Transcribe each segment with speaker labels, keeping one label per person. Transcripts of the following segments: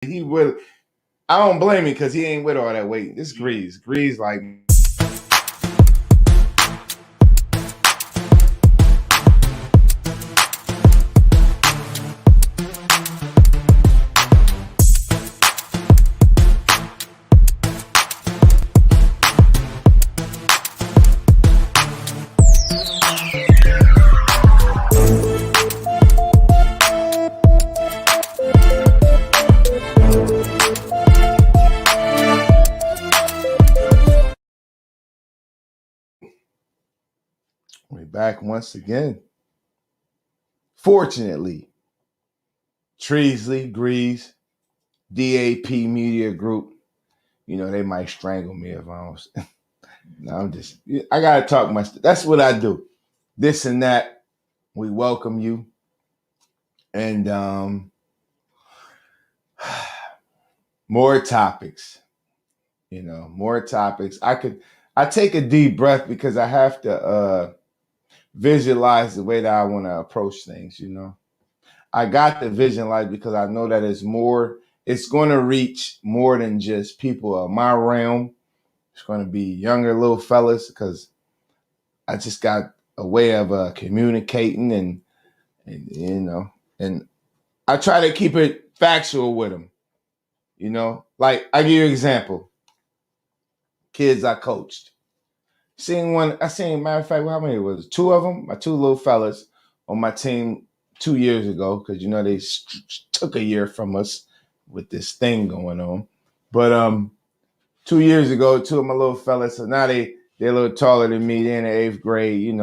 Speaker 1: He would. I don't blame him because he ain't with all that weight. This Greeze. Greeze like we're back once again. Fortunately, Treezlee, Greeze, DAP Media Group. You know, they might strangle me if I don't. No, I gotta talk my stuff. That's what I do. This and that. We welcome you. And more topics. More topics. I take a deep breath because I have to visualize the way that I want to approach things, I got the visualize because I know that it's going to reach more than just people of my realm. It's going to be younger little fellas because I just got a way of communicating and I try to keep it factual with them. Like I give you an example. Kids I coached. Matter of fact, how many was it? Two of them, my two little fellas on my team 2 years ago, because they took a year from us with this thing going on. But 2 years ago, two of my little fellas, so now they're a little taller than me. They're in the 8th grade,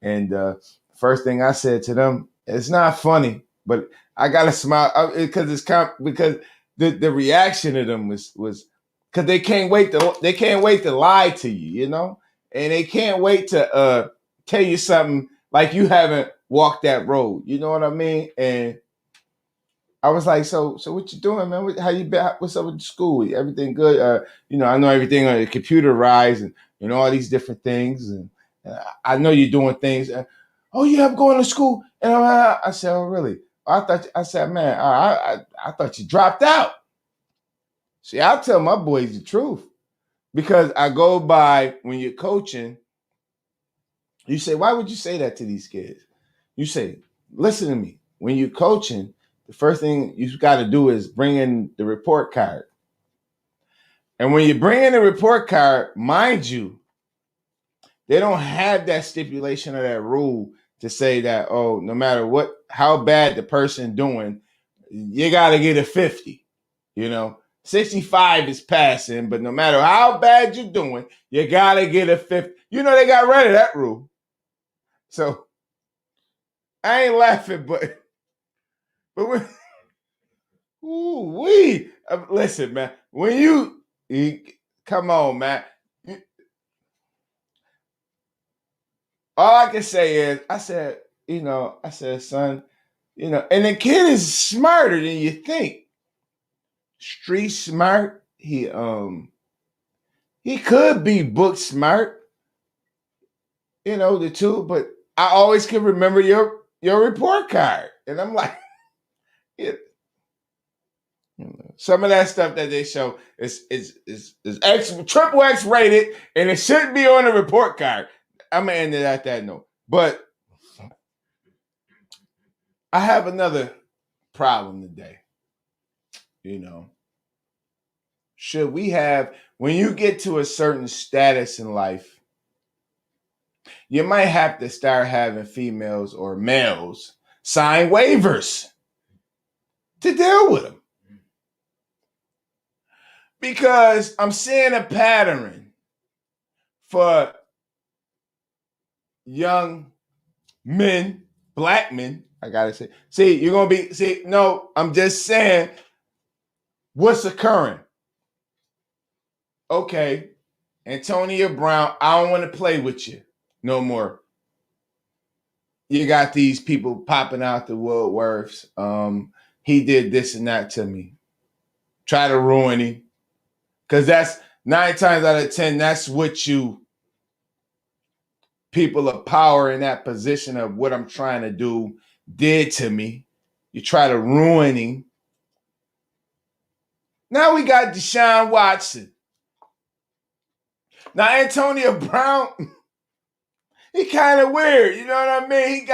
Speaker 1: And first thing I said to them, it's not funny, but I gotta smile because because the reaction of them was because they can't wait to lie to you, and they can't wait to tell you something like you haven't walked that road. You know what I mean? And I was like, so what you doing, man? How you been? What's up with school? Everything good? I know everything on the computerized and all these different things, and I know you're doing things. Oh yeah, I'm going to school, and I said, oh really? I said, man, I thought you dropped out. See, I tell my boys the truth because I go by when you're coaching. You say, why would you say that to these kids? You say, listen to me. When you're coaching, the first thing you got to do is bring in the report card. And when you bring in the report card, mind you, they don't have that stipulation or that rule to say that, oh, no matter how bad the person doing, you got to get a 50. 65 is passing, but no matter how bad you're doing, you got to get a 50. They got rid of that rule. So I ain't laughing, but listen, man. When you come on, man. All I can say is, I said, son, and the kid is smarter than you think. Street smart. He could be book smart. The two, but I always can remember your report card, and I'm like, some of that stuff that they show is triple X rated, and it shouldn't be on the report card. I'm gonna end it at that note. But I have another problem today. Should we have, when you get to a certain status in life, you might have to start having females or males sign waivers to deal with them. Because I'm seeing a pattern for young men, black men, I gotta say. See, you're gonna be, no, I'm just saying what's occurring. Okay, Antonio Brown, I don't want to play with you no more. You got these people popping out the woodworks. He did this and that to me. Try to ruin him. Because that's 9 times out of 10, that's what people of power in that position of what I'm trying to do did to me. You try to ruin him. Now we got Deshaun Watson. Now Antonio Brown, he kind of weird. You know what I mean?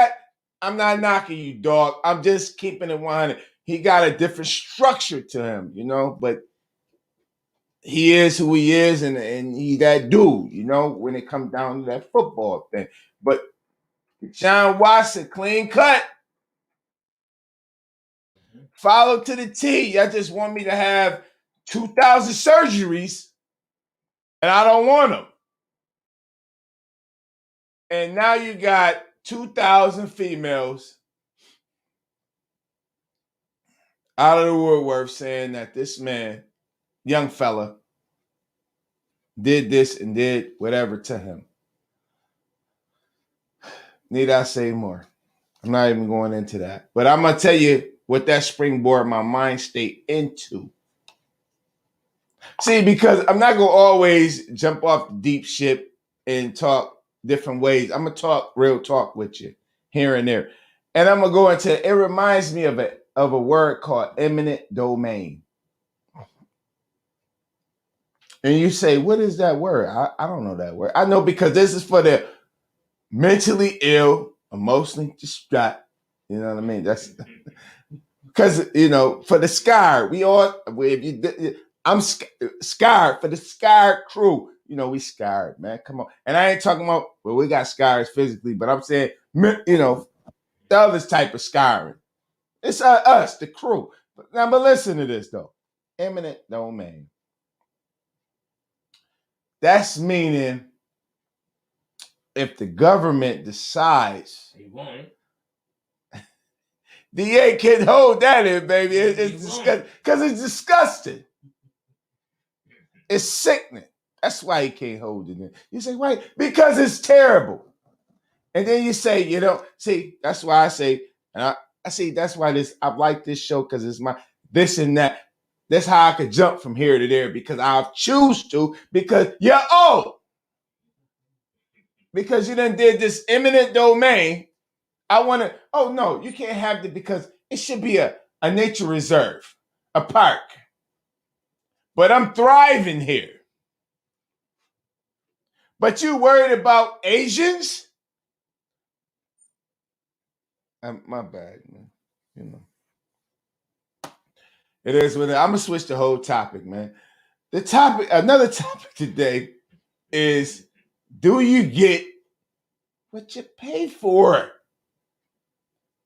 Speaker 1: I'm not knocking you, dog. I'm just keeping it 100. He got a different structure to him, but he is who he is, and he that dude, when it comes down to that football thing. But Deshaun Watson, clean cut, follow to the T. Y'all just want me to have 2,000 surgeries, and I don't want them. And now you got 2,000 females out of the woodwork saying that this man, young fella, did this and did whatever to him. Need I say more? I'm not even going into that. But I'm going to tell you what that springboard my mind state into. See, because I'm not going to always jump off the deep ship and talk different ways. I'm going to talk real talk with you here and there. And I'm going to go into, it reminds me of a word called eminent domain. And you say, what is that word? I don't know that word. I know because this is for the mentally ill, emotionally distraught. You know what I mean? That's because, for the scarred, I'm scarred for the scarred crew. We scarred, man. Come on. And I ain't talking about, we got scars physically, but I'm saying, the other type of scarring. It's us, the crew. But listen to this, though. Eminent domain. That's meaning if the government decides, DA can't hold that in, baby. It's disgusting. Because it's disgusting. It's sickening. That's why he can't hold it in. You say, why? Because it's terrible. And then you say, see, that's why I say, and I see, that's why I like this show, because it's my this and that. That's how I could jump from here to there, because I choose to, because you're old. Because you done did this eminent domain. I want to, oh no, you can't have it, because it should be a nature reserve, a park. But I'm thriving here. But you worried about Asians? My bad, man. It is what I'm gonna switch the whole topic, man. Another topic today is, do you get what you pay for?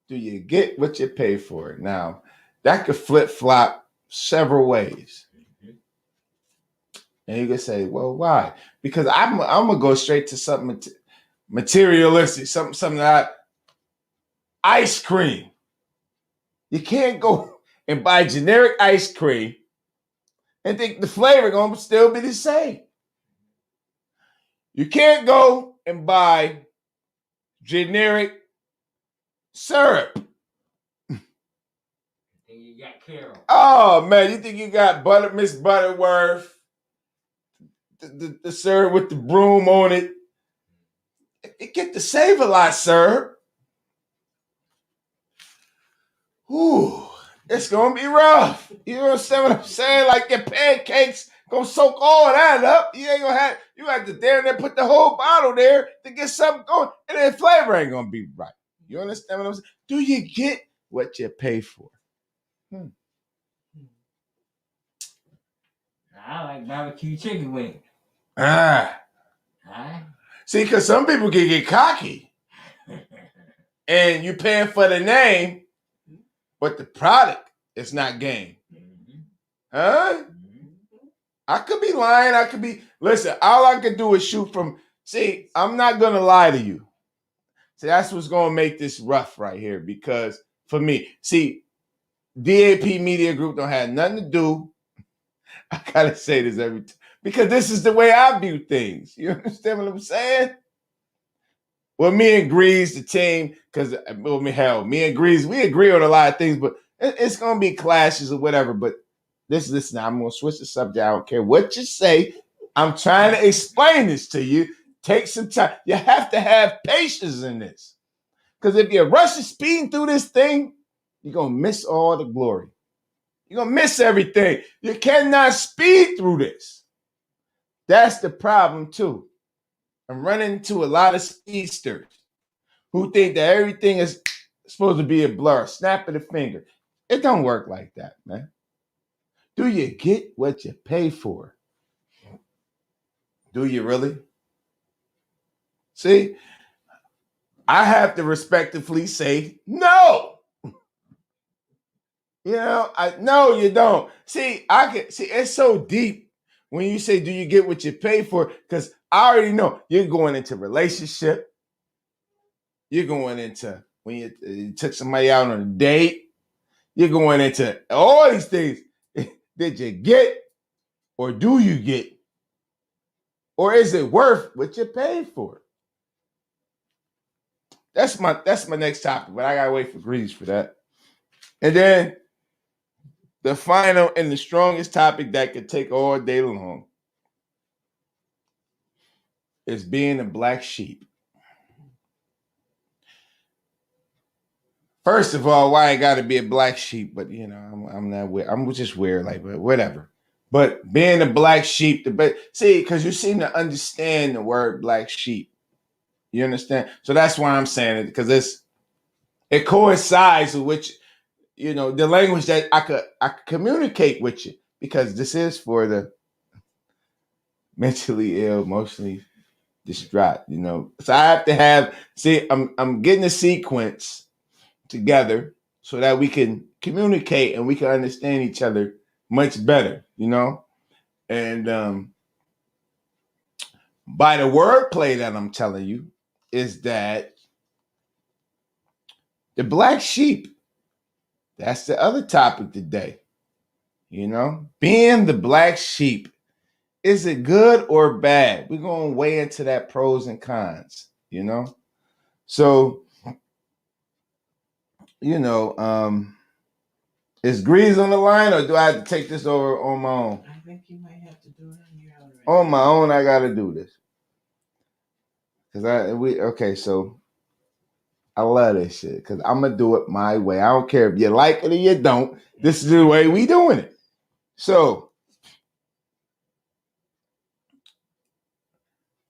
Speaker 1: Do you get what you pay for? Now, that could flip-flop several ways. And you can say, well, why? Because I'm gonna go straight to something materialistic, something that ice cream. You can't go and buy generic ice cream and think the flavor gonna still be the same. You can't go and buy generic syrup.
Speaker 2: You got Carol.
Speaker 1: Oh man, you think you got Miss Butterworth, the syrup with the broom on it? You get the Save-A-Lot syrup. Ooh, it's gonna be rough. You understand what I'm saying? Like your pancakes gonna soak all that up. You ain't gonna have. You have to there and then put the whole bottle there to get something going, and then flavor ain't gonna be right. You understand what I'm saying? Do you get what you pay for?
Speaker 2: I like barbecue chicken wings.
Speaker 1: See, because some people can get cocky, and you paying for the name, but the product is not game. Huh? I could be lying. Listen, all I could do is shoot from. See, I'm not gonna lie to you. See, that's what's gonna make this rough right here, because for me, see, DAP Media Group don't have nothing to do. I gotta say this every time, because this is the way I view things. You understand what I'm saying? Well, me and Greeze, the team, because me and Greeze, we agree on a lot of things, but it's gonna be clashes or whatever. But listen, I'm gonna switch the subject. I don't care what you say. I'm trying to explain this to you. Take some time. You have to have patience in this, because if you're rushing, speeding through this thing, you're gonna miss all the glory. You're going to miss everything. You cannot speed through this. That's the problem, too. I'm running into a lot of speedsters who think that everything is supposed to be a blur, snap of the finger. It don't work like that, man. Do you get what you pay for? Do you really? See, I have to respectfully say no. No, you don't. See, it's so deep when you say, do you get what you pay for? Because I already know you're going into relationship. You're going into when you took somebody out on a date. You're going into all these things. Did you get or do you get? Or is it worth what you paid for? That's my next topic, but I gotta wait for Greeze for that. And then the final and the strongest topic that could take all day long is being a black sheep. First of all, why I got to be a black sheep? But I'm not weird. I'm just weird, like, but whatever. But being a black sheep, because you seem to understand the word black sheep. You understand? So that's why I'm saying it, because it coincides with which the language that I could communicate with you, because this is for the mentally ill, emotionally distraught. So I have to have. See, I'm getting a sequence together so that we can communicate and we can understand each other much better, And by the wordplay that I'm telling you is that the black sheep, that's the other topic today. Being the black sheep, is it good or bad? We're going to weigh into that pros and cons, So, is Greeze on the line, or do I have to take this over on my own?
Speaker 3: I think you might have to do it on your own.
Speaker 1: On my own, I got to do this. So I love this shit because I'm going to do it my way. I don't care if you like it or you don't. This is the way we doing it. So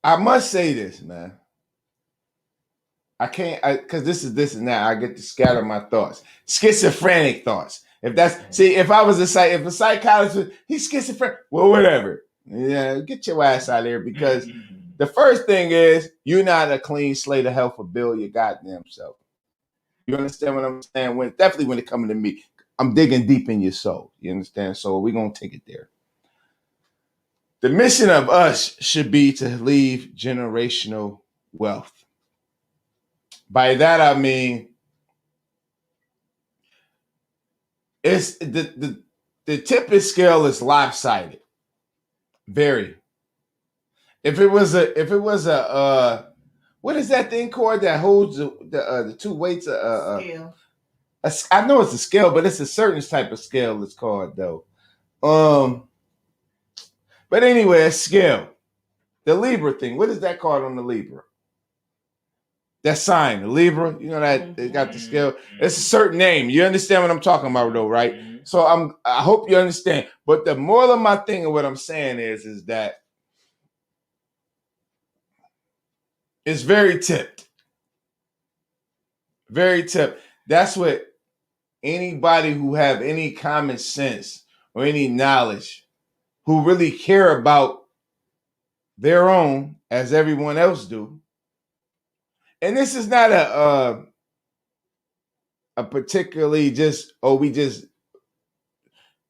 Speaker 1: I must say this, man. I can't, because this is this and that. I get to scatter my thoughts, schizophrenic thoughts. If I was if a psychologist, he's schizophrenic. Well, whatever. Yeah, get your ass out of here, because the first thing is you're not a clean slate of hell for Bill your goddamn self. You understand what I'm saying? Definitely when it comes to me, I'm digging deep in your soul. You understand? So we're gonna take it there. The mission of us should be to leave generational wealth. By that I mean it's the tipping scale is lopsided. Very. If it was a what is that thing called that holds the two weights?
Speaker 3: Scale.
Speaker 1: I know it's a scale, but it's a certain type of scale it's called though. But anyway, a scale. The Libra thing. What is that called on the Libra? That sign, the Libra, that it got the scale. It's a certain name. You understand what I'm talking about, though, right? Mm-hmm. So I hope you understand. But the moral of my thing and what I'm saying is that it's very tipped. Very tipped. That's what anybody who have any common sense or any knowledge, who really care about their own as everyone else do. And this is not a particularly we just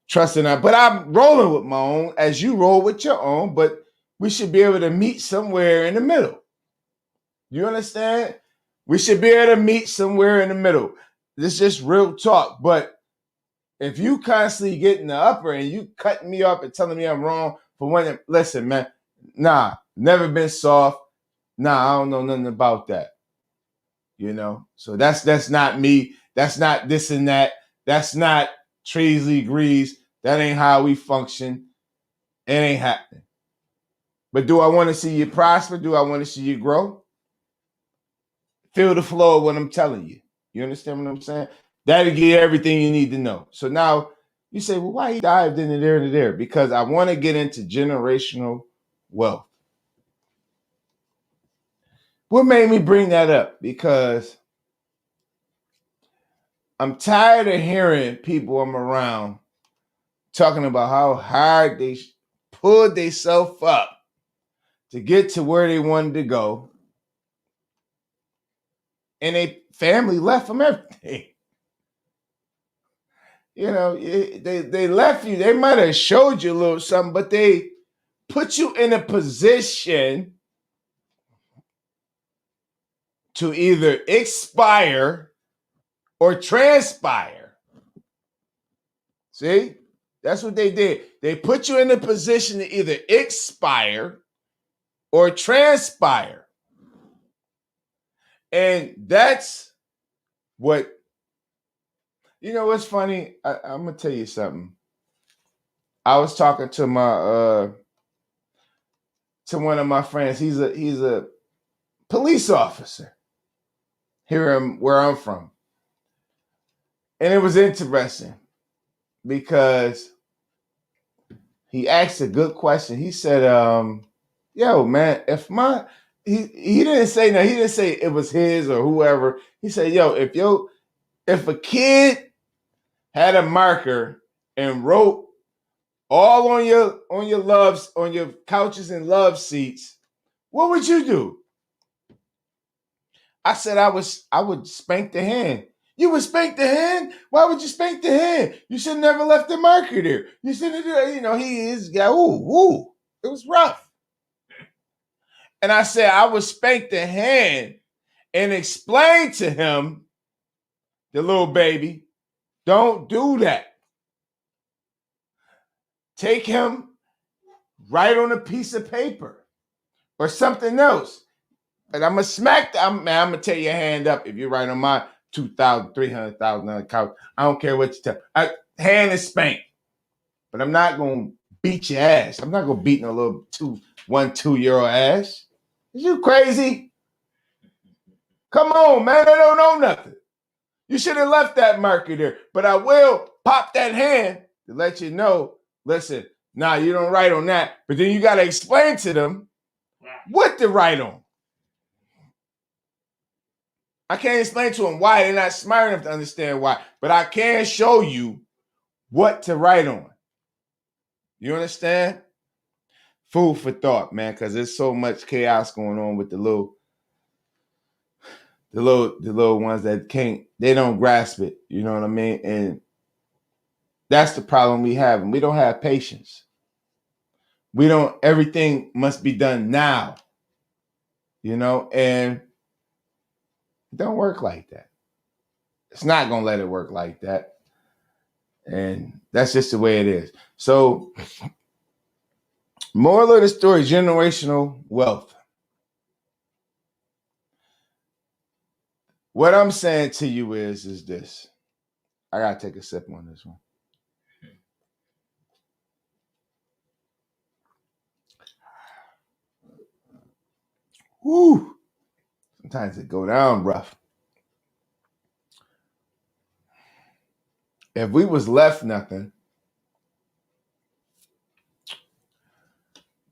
Speaker 1: trusting that. But I'm rolling with my own as you roll with your own, but we should be able to meet somewhere in the middle. You understand? We should be able to meet somewhere in the middle. This is just real talk. But if you constantly getting the upper and you cutting me off and telling me I'm wrong for one, listen, man, never been soft. I don't know nothing about that. So that's not me. That's not this and that. That's not Treezlee and Greeze. That ain't how we function. It ain't happening. But do I want to see you prosper? Do I want to see you grow? Feel the flow of what I'm telling you. You understand what I'm saying? That'll give you everything you need to know. So now, You say, well, why he dived into there and there? Because I want to get into generational wealth. What made me bring that up? Because I'm tired of hearing people I'm around talking about how hard they pulled themselves up to get to where they wanted to go. And they family left them everything. You know, they left you. They might have showed you a little something, but they put you in a position to either expire or transpire. See? That's what they did. They put you in a position to either expire or transpire. And that's what, you know what's funny? I'm going to tell you something. I was talking to my to one of my friends. He's a police officer here where I'm from. And it was interesting because he asked a good question. He said, yo, man, if my he didn't say no, he didn't say it was his or whoever. He said, yo, if a kid had a marker and wrote all on your couches and love seats, what would you do? I said I would spank the hand. You would spank the hand? Why would you spank the hand? You should have never left the marker there. You should have, you know, he is guy. Ooh. It was rough. And I said I would spank the hand and explain to him, the little baby, don't do that. Take him, write on a piece of paper or something else. And I'm going to smack I'm going to tear your hand up if you write on my $2,000, $300,000 couch. I don't care what you tell. Hand is spanked. But I'm not going to beat your ass. I'm not going to beat no little 2-year-old ass. Is you crazy? Come on, man. They don't know nothing. You should have left that marker there. But I will pop that hand to let you know, listen, nah, you don't write on that. But then you got to explain to them what to write on. I can't explain to them why. They're not smart enough to understand why. But I can show you what to write on. You understand? Food for thought, man, because there's so much chaos going on with the little ones that they don't grasp it. You know what I mean? And that's the problem we have. And we don't have patience. Everything must be done now. You know, and it don't work like that. It's not going to let it work like that. And that's just the way it is. So, moral of the story, generational wealth. What I'm saying to you is this. I got to take a sip on this one. Woo! Sometimes it go down rough. If we was left nothing,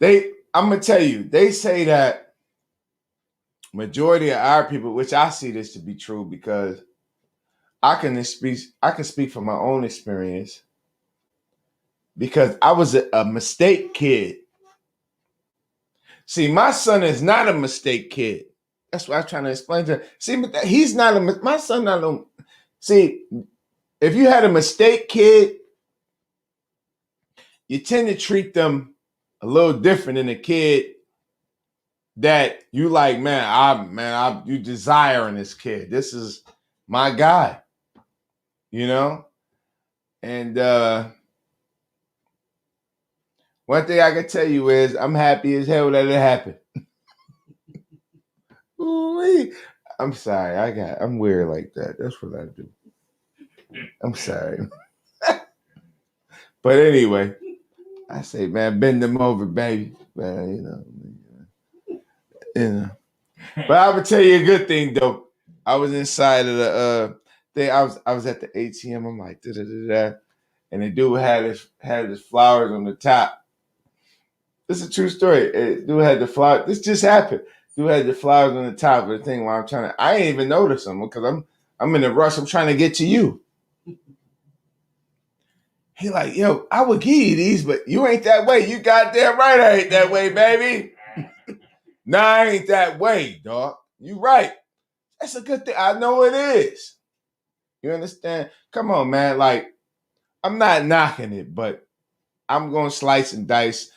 Speaker 1: I'm gonna tell you, they say that majority of our people, which I see this to be true because I can speak from my own experience because I was a mistake kid. See, my son is not a mistake kid. That's what I'm trying to explain to him. See, but he's not my son. Not a. See, if you had a mistake kid, you tend to treat them a little different than a kid that you like, you desiring this kid. This is my guy, you know? And one thing I can tell you is I'm happy as hell that it happened. Ooh-wee. I'm sorry. I'm weird like that. That's what I do. I'm sorry. But anyway, I say, man, bend them over, baby. Man, you know. But I would tell you a good thing though. I was inside of the thing. I was at the ATM. I'm like, da da da da, and the dude had his flowers on the top. This is a true story. Dude had the flower. This just happened. Dude had the flowers on the top of the thing while I'm trying to. I ain't even notice them because I'm in a rush. I'm trying to get to you. He like, yo, I would give you these, but you ain't that way. You goddamn right I ain't that way, baby. Nah, I ain't that way, dog. You right. That's a good thing. I know it is. You understand? Come on, man. Like, I'm not knocking it, but I'm gonna slice and dice.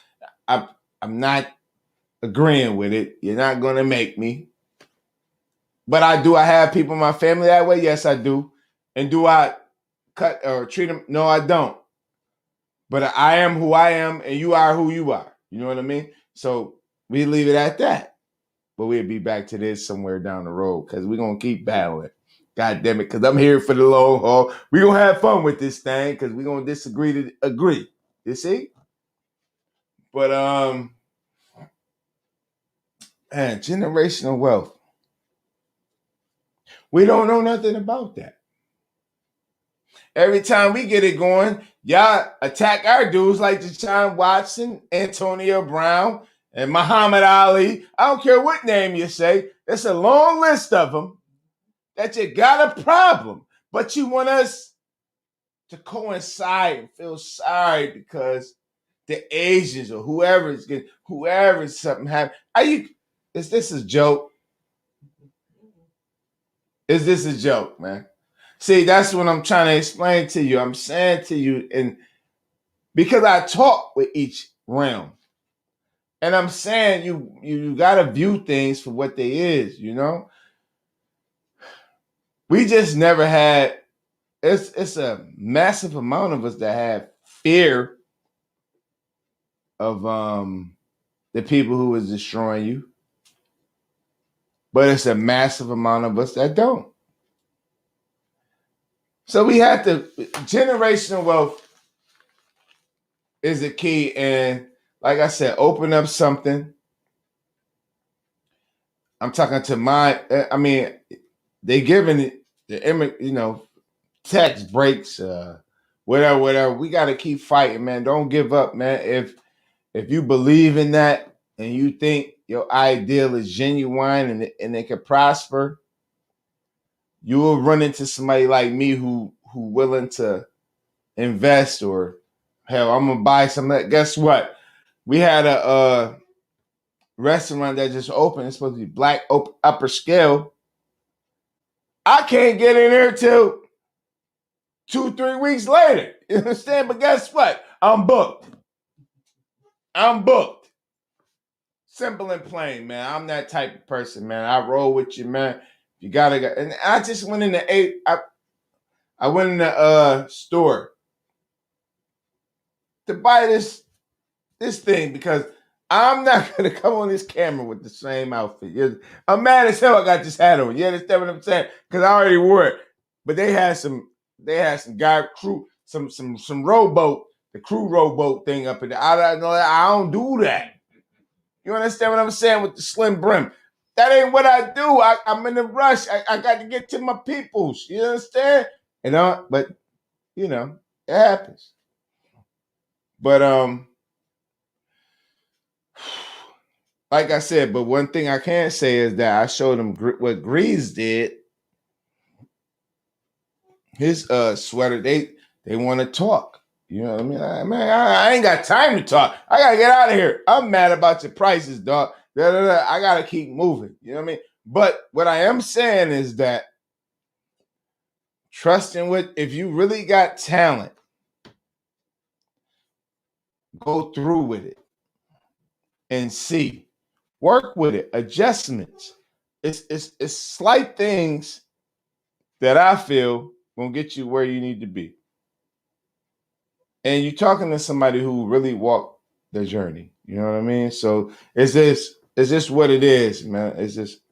Speaker 1: I'm not agreeing with it. You're not gonna make me. But I have people in my family that way? Yes, I do. And do I cut or treat them? No, I don't. But I am who I am, and you are who you are. You know what I mean? So we leave it at that. But we'll be back to this somewhere down the road because we're going to keep battling. God damn it, because I'm here for the long haul. We're going to have fun with this thing because we're going to disagree to agree. You see? But, man, generational wealth. We don't know nothing about that. Every time we get it going, y'all attack our dudes like Deshaun Watson, Antonio Brown, and Muhammad Ali. I don't care what name you say. There's a long list of them that you got a problem. But you want us to coincide and feel sorry because the Asians or whoever's something happened. Is this a joke? Is this a joke, man? See, that's what I'm trying to explain to you. I'm saying to you, and because I talk with each realm, and I'm saying you gotta view things for what they is, you know? We just never had it's a massive amount of us that have fear of the people who is destroying you. But it's a massive amount of us that don't. So we have to generational wealth is the key. And like I said, open up something. I'm talking to they giving it the tax breaks, whatever. We got to keep fighting, man. Don't give up, man. If you believe in that and you think your ideal is genuine and it can prosper, you will run into somebody like me who willing to invest or hell, I'm gonna buy some of that. Guess what? We had a restaurant that just opened. It's supposed to be black upper scale. I can't get in there till 2-3 weeks later. You understand? But guess what? I'm booked. Simple and plain, man. I'm that type of person, man. I roll with you, man. You gotta go. And I just went in I went in the store to buy this thing because I'm not gonna come on this camera with the same outfit. I'm mad as hell I got this hat on. You understand what I'm saying? Because I already wore it. But they had some guy crew, some rowboat, the crew rowboat thing up in there. I don't do that. You understand what I'm saying with the slim brim? That ain't what I do. I'm in a rush. I got to get to my peoples. You understand? But it happens. But like I said, but one thing I can say is that I showed them what Greeze did. His sweater, they want to talk. You know what I mean? I ain't got time to talk. I gotta get out of here. I'm mad about your prices, dog. I gotta keep moving. You know what I mean? But what I am saying is that trusting if you really got talent, go through with it and see. Work with it. Adjustments. It's slight things that I feel gonna get you where you need to be. And you're talking to somebody who really walked the journey. You know what I mean? So it's just what it is, man. It's just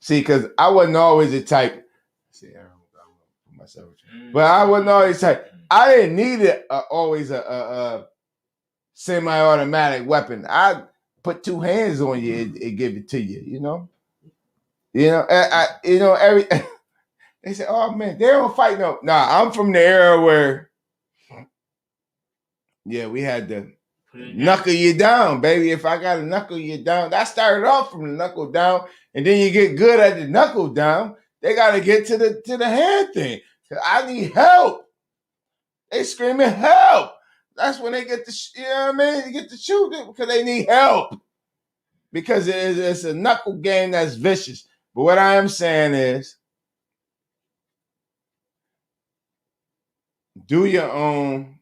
Speaker 1: because I wasn't always the type. See, I don't put myself, but I wasn't always the type. I didn't need always a semi-automatic weapon. I put two hands on you and give it to you. Every they say, "Oh man, they don't fight no." Nah, I'm from the era where Yeah, we had to
Speaker 2: Put it
Speaker 1: knuckle you down, baby. If I gotta knuckle you down, that started off from the knuckle down, and then you get good at the knuckle down. They gotta get to the hand thing. I need help. They screaming help. That's when they get the you know what I mean. You get to shoot it because they need help. Because it's a knuckle game that's vicious. But what I am saying is, do your own.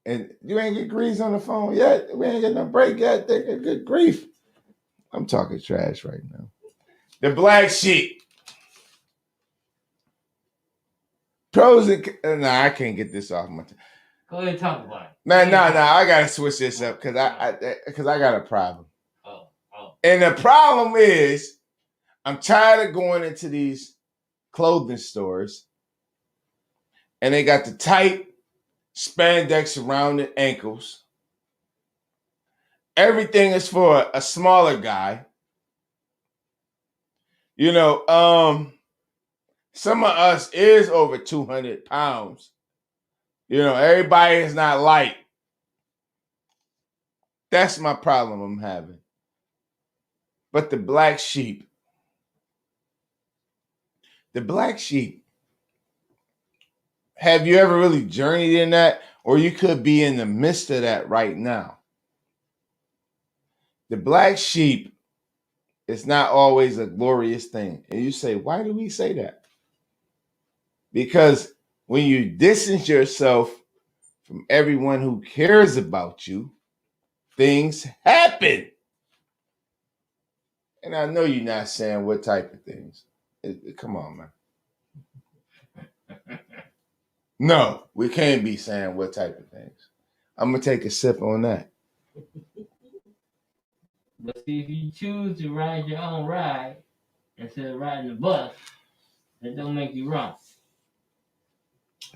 Speaker 1: And you ain't get Grease on the phone yet. We ain't get no break yet. Good grief. I'm talking trash right now. The black sheep. Pros and nah, I can't get this off my.
Speaker 2: Go ahead and talk about it.
Speaker 1: Man, no, I gotta switch this up because I got a problem.
Speaker 2: Oh.
Speaker 1: And the problem is, I'm tired of going into these clothing stores, and they got the tight spandex around the ankles. Everything is for a smaller guy. You know, some of us is over 200 pounds. You know, everybody is not light. That's my problem I'm having. But the black sheep, have you ever really journeyed in that? Or you could be in the midst of that right now. The black sheep is not always a glorious thing. And you say, why do we say that? Because when you distance yourself from everyone who cares about you, things happen. And I know you're not saying what type of things. Come on, man. No, we can't be saying what type of things. I'm going to take a sip on that.
Speaker 2: But see, if you choose to ride your own ride instead of riding the bus, that don't make you wrong.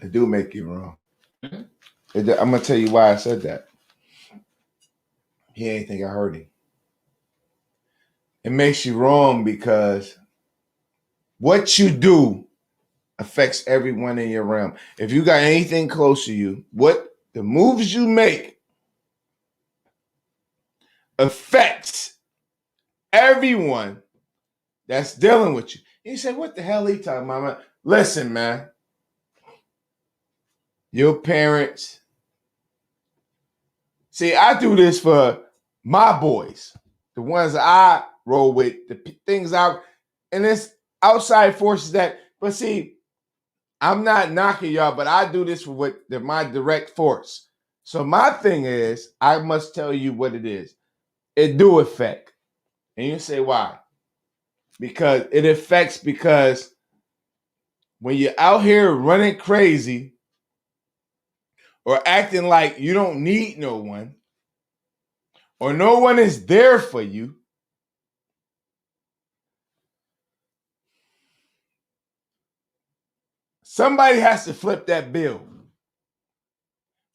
Speaker 1: It do make you wrong.
Speaker 2: Mm-hmm.
Speaker 1: I'm going to tell you why I said that. He ain't think I heard him. It makes you wrong because what you do affects everyone in your realm. If you got anything close to you, what the moves you make affects everyone that's dealing with you. You say, what the hell he talking about? Listen, man. Your parents. See, I do this for my boys, the ones I roll with, the things out, and it's outside forces that, but see, I'm not knocking y'all, but I do this with my direct force. So my thing is, I must tell you what it is. It do affect. And you say, why? Because it affects because when you're out here running crazy or acting like you don't need no one or no one is there for you, somebody has to flip that bill.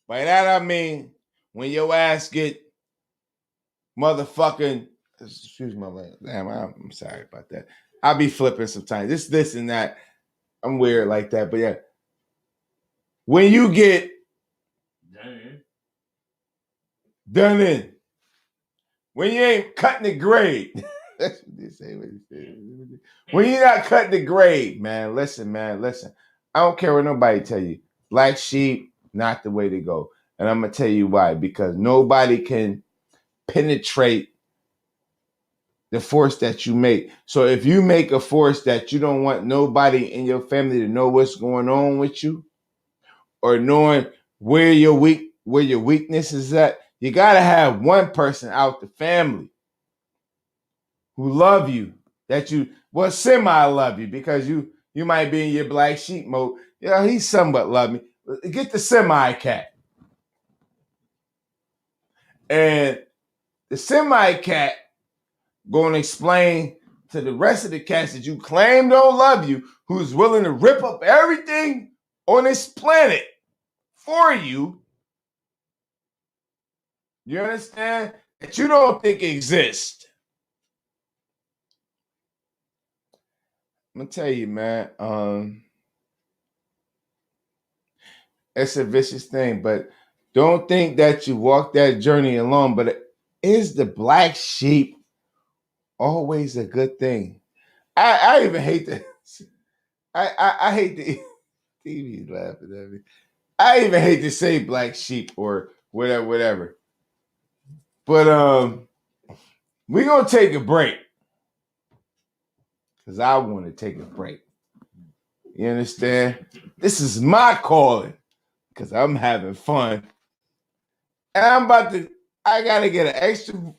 Speaker 1: By that I mean when your ass get motherfucking, excuse my language. Damn, I'm sorry about that. I'll be flipping sometimes. This and that. I'm weird like that. But yeah. When you get done in, when you ain't cutting the grade. That's what they say. When you're not cutting the grade, man, listen. I don't care what nobody tell you. Black sheep, not the way to go. And I'm going to tell you why. Because nobody can penetrate the force that you make. So if you make a force that you don't want nobody in your family to know what's going on with you or knowing where your weakness is at, you got to have one person out the family who love you, that you, well, semi love you, because you might be in your black sheep mode. Yeah, he somewhat love me. Get the semi cat. And the semi cat going to explain to the rest of the cats that you claim don't love you, who's willing to rip up everything on this planet for you. You understand? That you don't think exists. I'm going to tell you, man, it's a vicious thing, but Don't think that you walk that journey alone, but is the black sheep always a good thing? I even hate the I hate the TV laughing at me. I even hate to say black sheep or whatever. But we're gonna take a break. Because I want to take a break. You understand? This is my calling. Because I'm having fun. And I gotta get an extra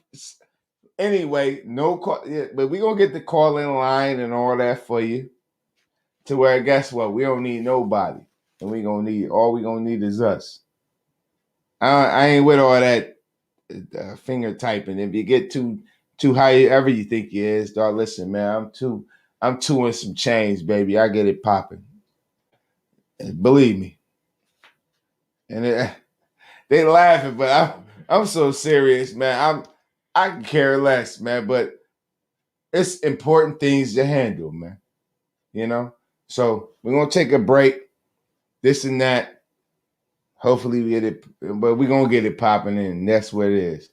Speaker 1: anyway, no call, yeah, but we're gonna get the call in line and all that for you. To where guess what? We don't need nobody. And all we gonna need is us. I ain't with all that finger typing. If you get too high, ever you think you is, dog. Listen, man, I'm two in some change, baby. I get it popping. Believe me. And they laughing, but I'm so serious, man. I can care less, man. But it's important things to handle, man. You know. So we're gonna take a break. This and that. Hopefully we get it, but we're gonna get it popping in. That's what it is.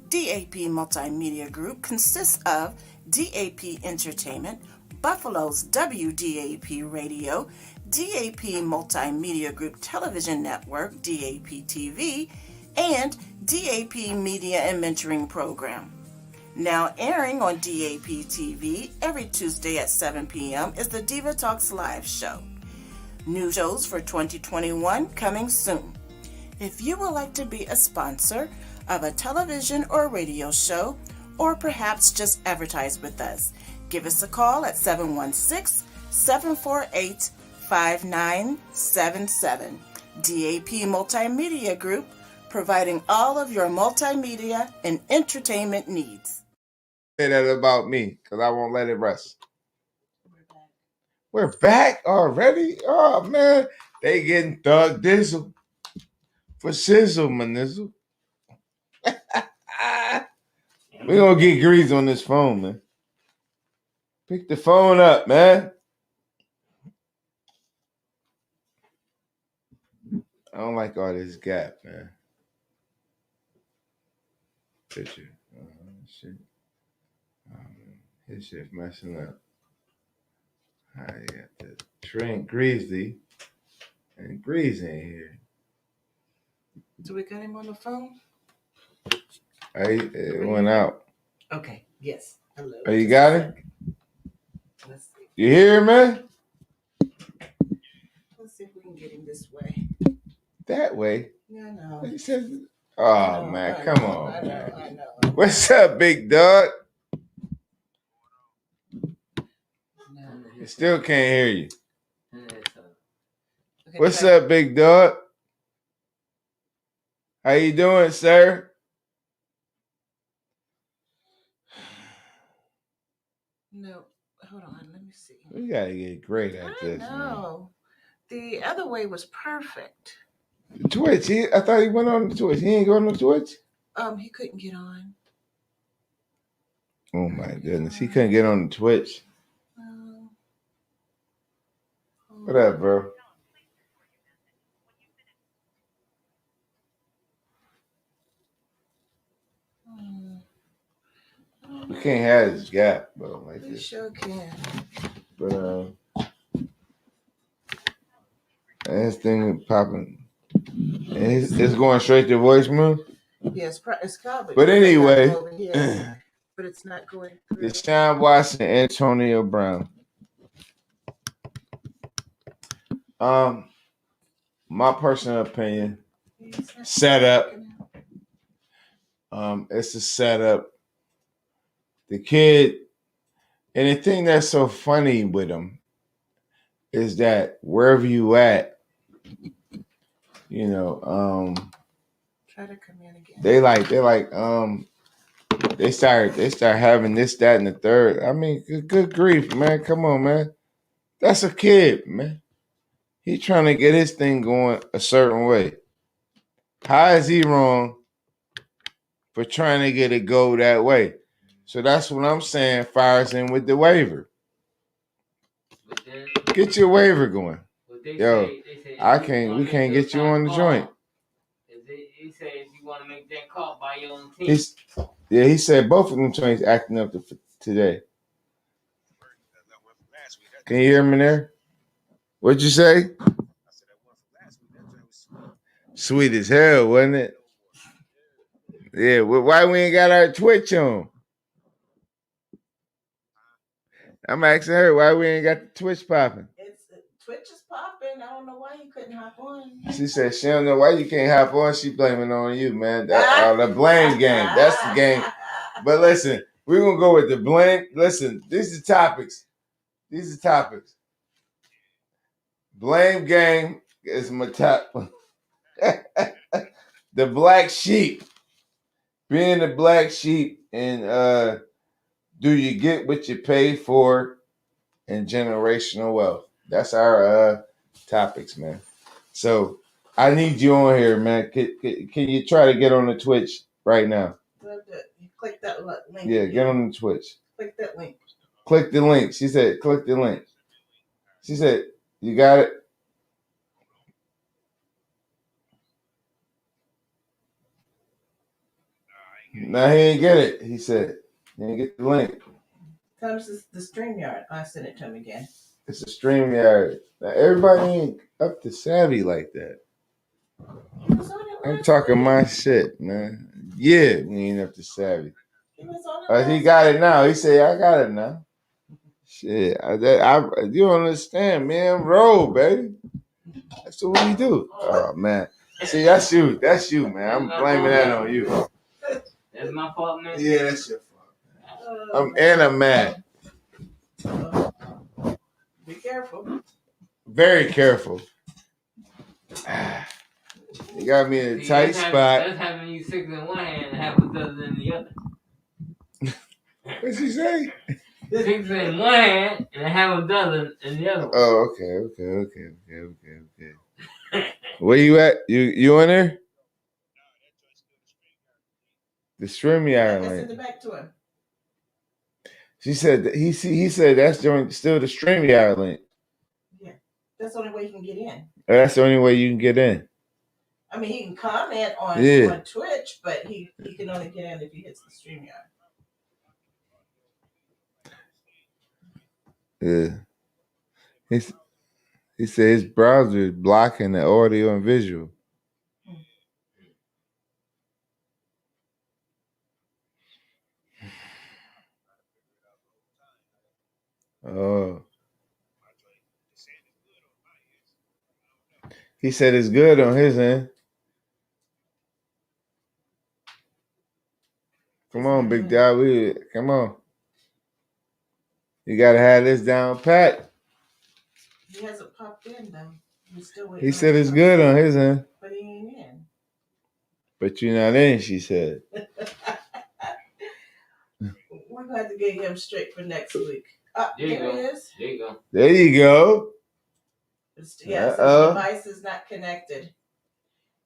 Speaker 4: DAP Multimedia Group consists of DAP Entertainment, Buffalo's WDAP Radio, DAP Multimedia Group Television Network, DAP TV, and DAP Media and Mentoring Program. Now airing on DAP TV every Tuesday at 7 p.m. is the Diva Talks Live show. New shows for 2021 coming soon. If you would like to be a sponsor of a television or radio show, or perhaps just advertise with us, give us a call at 716-748-5977. DAP Multimedia Group, providing all of your multimedia and entertainment needs.
Speaker 1: Say that about me, because I won't let it rest. We're back already? Oh, man. They getting thug dizzle for sizzle, my nizzle. We're going to get Greeze on this phone, man. Pick the phone up, man. I don't like all this gap, man. Picture. Shit. His shit messing up. I got the Treezlee and Greeze in here.
Speaker 3: So we got him on the phone?
Speaker 1: It went out.
Speaker 3: Okay, yes. Hello.
Speaker 1: Oh, you got it?
Speaker 3: Let's see.
Speaker 1: You hear him, man?
Speaker 3: Let's see if we can get him this way.
Speaker 1: That way?
Speaker 3: No.
Speaker 1: He says, oh, man, come on.
Speaker 3: I
Speaker 1: Man.
Speaker 3: know.
Speaker 1: What's up, big dog? I still can't hear you.
Speaker 3: Okay,
Speaker 1: What's up, big dog? How you doing, sir?
Speaker 3: No, hold on. Let me see.
Speaker 1: We gotta get great at this.
Speaker 3: No, the other way was perfect.
Speaker 1: Man. Twitch. I thought he went on the Twitch. He ain't going on Twitch.
Speaker 3: He couldn't get on.
Speaker 1: Oh my goodness, he couldn't get on the Twitch. What up, bro? We can't have this gap, bro, like
Speaker 3: We
Speaker 1: this.
Speaker 3: sure can.
Speaker 1: But this thing popping. It's going straight to voicemail.
Speaker 3: Yeah, it's probably.
Speaker 1: But anyway,
Speaker 3: over here, but it's not going through.
Speaker 1: Deshaun Watson, Antonio Brown. My personal opinion, setup. It's a setup. The kid, and the thing that's so funny with him is that wherever you at, you know,
Speaker 3: Try to come in again.
Speaker 1: they start having this, that, and the third. I mean, good grief, man. Come on, man. That's a kid, man. He's trying to get his thing going a certain way. How is he wrong for trying to get it go that way? So that's what I'm saying. Fires in with the waiver. Get your waiver going. Yo, we can't get you on the joint.
Speaker 2: If they get caught by your own team.
Speaker 1: He said both of them trains acting up today. Can you hear me there? What'd you say? Sweet as hell, wasn't it? Yeah, well, why we ain't got our Twitch on? I'm asking her why we ain't got the Twitch popping.
Speaker 4: Twitch is popping. I don't know why you couldn't hop on.
Speaker 1: She said she don't know why you can't hop on. She blaming on you, man. The blame game. That's the game. But listen, we're gonna go with the blame. Listen, these are topics. Blame game is my top. The black sheep. Being the black sheep, and do you get what you pay for in generational wealth? That's our topics, man. So I need you on here, man. Can you try to get on the Twitch right now?
Speaker 4: You click that link.
Speaker 1: Yeah, get on the Twitch.
Speaker 4: Click that link.
Speaker 1: Click the link. She said, click the link. She said, you got it? No, he ain't get it. He said, he didn't get the link.
Speaker 4: Comes the StreamYard. I sent it to him again.
Speaker 1: It's a StreamYard. Now, everybody ain't up to savvy like that. I'm talking my shit, man. Yeah, we ain't up to savvy. He got it now. He said, I got it now. Shit, you don't understand, man. Roll, baby. That's what we do. Oh, man. See, that's you, man. I'm blaming that on you.
Speaker 2: That's my fault, man.
Speaker 1: Yeah, that's your fault. I'm mad.
Speaker 4: Be careful.
Speaker 1: Very careful. You got me in a tight spot.
Speaker 2: That's having you 6 in one hand and half a dozen in the other.
Speaker 1: What'd she say?
Speaker 2: 6 in one hand and half a dozen in the other.
Speaker 1: Oh, okay. Where you at? You in there? The StreamYard link.
Speaker 4: Send it back to him.
Speaker 1: She said that he said that's still the StreamYard link.
Speaker 4: Yeah, that's the only way you can get in.
Speaker 1: That's the only way you can get in.
Speaker 4: I mean, he can comment on Twitch, but he can only get in if he hits the StreamYard.
Speaker 1: Yeah. He said his browser is blocking the audio and visual. Oh. He said it's good on his end. Come on, big dog. Come on. You gotta have this down pat.
Speaker 4: He hasn't popped in though. He's still waiting.
Speaker 1: He said it's good on his end.
Speaker 4: But he ain't in.
Speaker 1: But you're not in, she said.
Speaker 4: We're going to have to get him straight for next week.
Speaker 2: There
Speaker 4: he is.
Speaker 2: There you go.
Speaker 1: There you go.
Speaker 4: His device is not connected.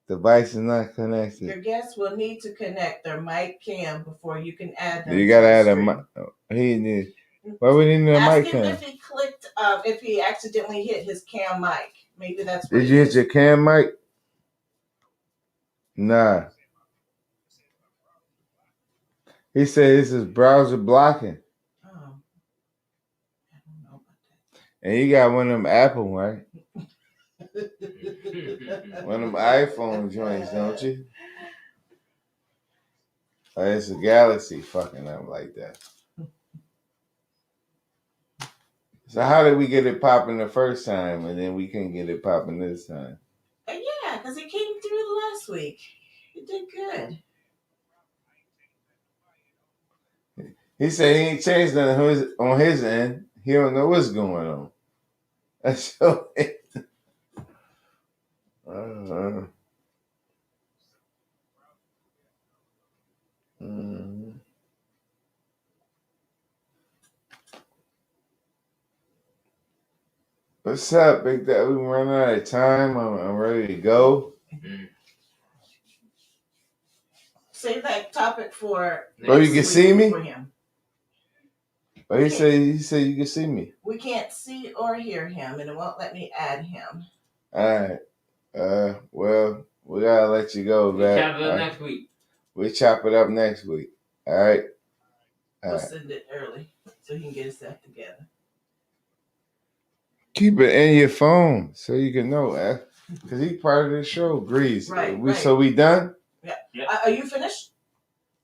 Speaker 1: Device is not connected.
Speaker 4: Your guests will need to connect their mic cam before you can add them.
Speaker 1: You gotta add a mic. He need. Why would he need a mic cam?
Speaker 4: If he clicked, if he accidentally hit his cam mic, maybe that's.
Speaker 1: Did you hit your cam mic? Nah. He said this is browser blocking.
Speaker 4: Oh. I don't know about that.
Speaker 1: And you got one of them Apple, right? One of them iPhone joints, don't you? Oh, it's a Galaxy fucking up like that. So how did we get it popping the first time and then we couldn't get it popping this time?
Speaker 4: Yeah, because it came through last week. It did good.
Speaker 1: He said he ain't changed nothing on his end. He don't know what's going on. That's so. What's up, Big Dad? We running out of time. I'm ready to go.
Speaker 4: Save that topic for.
Speaker 1: Oh, you can see me?
Speaker 4: For him.
Speaker 1: Oh, he said you can see me.
Speaker 4: We can't see or hear him, and it won't let me add him.
Speaker 1: All right. Well, we gotta let you go, man.
Speaker 2: Next week.
Speaker 1: We'll chop it up next week. All right.
Speaker 4: We'll send it early so he can get himself together.
Speaker 1: Keep it in your phone so you can know, because he's part of the show, Greeze.
Speaker 4: Right.
Speaker 1: So we done?
Speaker 4: Yeah. Are you finished?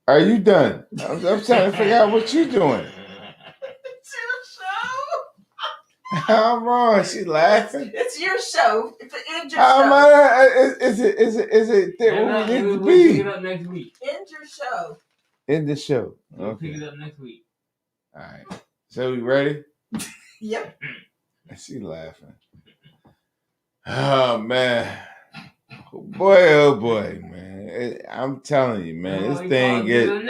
Speaker 1: Are you done? I'm trying to figure out what you're doing.
Speaker 4: It's your show.
Speaker 1: I'm wrong. She laughing.
Speaker 4: It's your show. It's the end your
Speaker 1: How am
Speaker 4: show.
Speaker 1: Is it that what we need to
Speaker 2: We'll
Speaker 1: be?
Speaker 2: pick it up next week.
Speaker 4: End your show.
Speaker 1: In the show.
Speaker 2: We'll
Speaker 1: Okay.
Speaker 2: pick it up next week.
Speaker 1: All right. So we ready?
Speaker 4: Yep.
Speaker 1: She laughing. Oh man. Oh boy, man. I'm telling you, man. This thing
Speaker 2: is.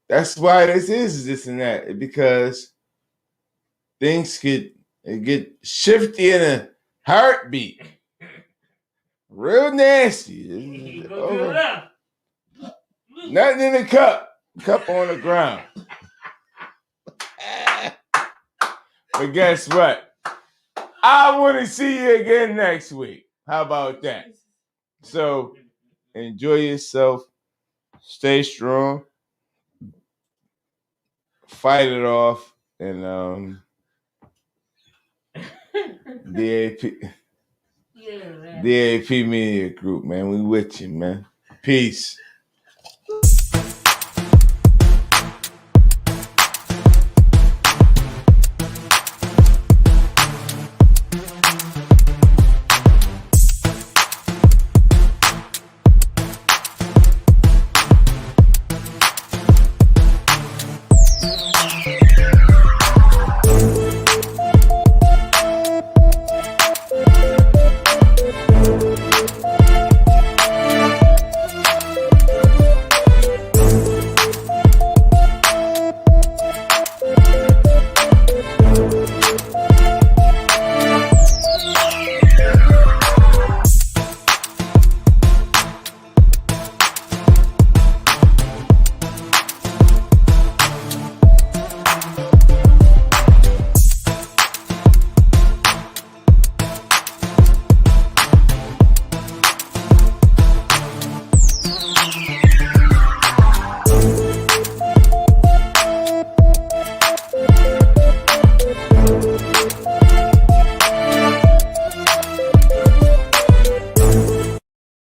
Speaker 1: That's why this is this and that. Because things get shifty in a heartbeat. Real nasty. Nothing in the cup. Cup on the ground. But guess what? I want to see you again next week. How about that? So enjoy yourself. Stay strong. Fight it off. And DAP Media Group, man. We with you, man. Peace.